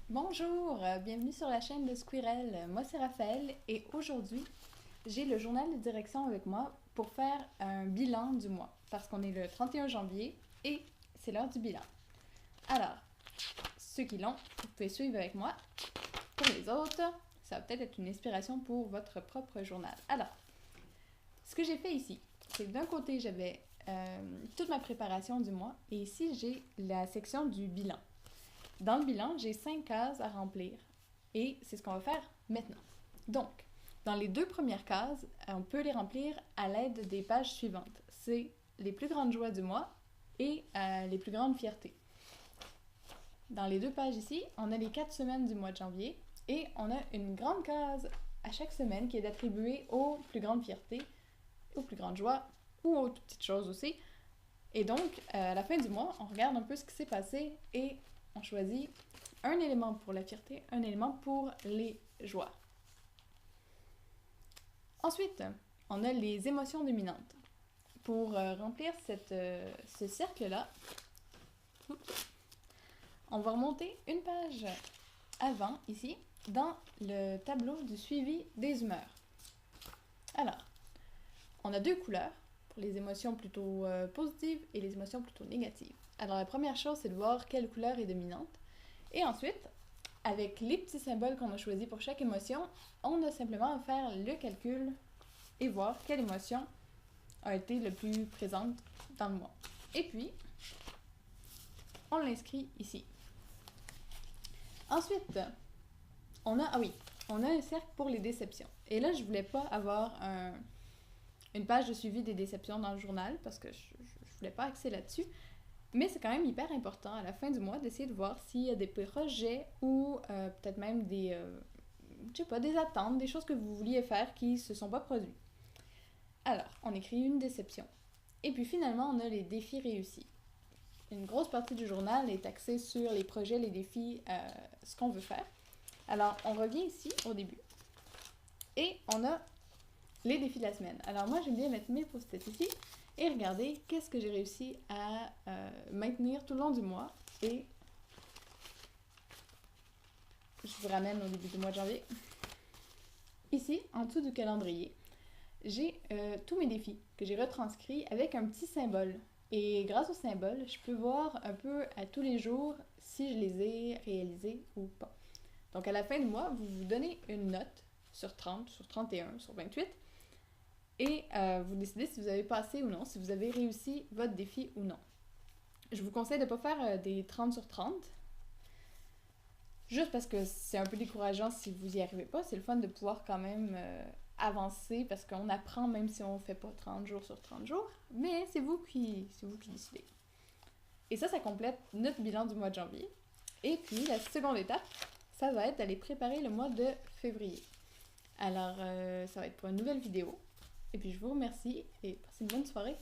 Bonjour, bienvenue sur la chaîne de Squirrel. Moi c'est Raphaël et aujourd'hui j'ai le journal de direction avec moi pour faire un bilan du mois parce qu'on est le 31 janvier et c'est l'heure du bilan. Alors, ceux qui l'ont, vous pouvez suivre avec moi. Pour les autres, ça va peut-être être une inspiration pour votre propre journal. Alors, ce que j'ai fait ici, c'est que d'un côté j'avais toute ma préparation du mois et ici j'ai la section du bilan. Dans le bilan, j'ai 5 cases à remplir et c'est ce qu'on va faire maintenant. Donc, dans les deux premières cases, on peut les remplir à l'aide des pages suivantes. C'est les plus grandes joies du mois et les plus grandes fiertés. Dans les deux pages ici, on a les 4 semaines du mois de janvier et on a une grande case à chaque semaine qui est attribuée aux plus grandes fiertés, aux plus grandes joies ou aux toutes petites choses aussi. Et donc, à la fin du mois, on regarde un peu ce qui s'est passé et on choisit un élément pour la fierté, un élément pour les joies. Ensuite, on a les émotions dominantes. Pour remplir ce cercle-là, on va remonter une page avant, ici, dans le tableau du suivi des humeurs. Alors, on a deux couleurs pour les émotions plutôt positives et les émotions plutôt négatives. Alors la première chose, c'est de voir quelle couleur est dominante. Et ensuite, avec les petits symboles qu'on a choisis pour chaque émotion, on a simplement à faire le calcul et voir quelle émotion a été le plus présente dans le mois. Et puis, on l'inscrit ici. Ensuite, on a un cercle pour les déceptions. Et là, je voulais pas avoir une page de suivi des déceptions dans le journal parce que je voulais pas axer là-dessus. Mais c'est quand même hyper important à la fin du mois d'essayer de voir s'il y a des projets ou peut-être même des attentes, des choses que vous vouliez faire qui ne se sont pas produites. Alors, on écrit une déception. Et puis finalement, on a les défis réussis. Une grosse partie du journal est axée sur les projets, les défis, ce qu'on veut faire. Alors, on revient ici au début. Et on a les défis de la semaine. Alors moi, j'aime bien mettre mes post-it ici et regarder qu'est-ce que j'ai réussi à maintenir tout le long du mois. Et je vous ramène au début du mois de janvier. Ici, en dessous du calendrier, j'ai tous mes défis que j'ai retranscrits avec un petit symbole. Et grâce au symbole, je peux voir un peu à tous les jours si je les ai réalisés ou pas. Donc à la fin du mois, vous vous donnez une note sur 30, sur 31, sur 28. Et vous décidez si vous avez passé ou non, si vous avez réussi votre défi ou non. Je vous conseille de ne pas faire des 30 sur 30, juste parce que c'est un peu décourageant si vous n'y arrivez pas. C'est le fun de pouvoir quand même avancer, parce qu'on apprend même si on ne fait pas 30 jours sur 30 jours, mais c'est vous qui décidez. Et ça complète notre bilan du mois de janvier. Et puis la seconde étape, ça va être d'aller préparer le mois de février. Alors, ça va être pour une nouvelle vidéo. Et puis je vous remercie et passez une bonne soirée.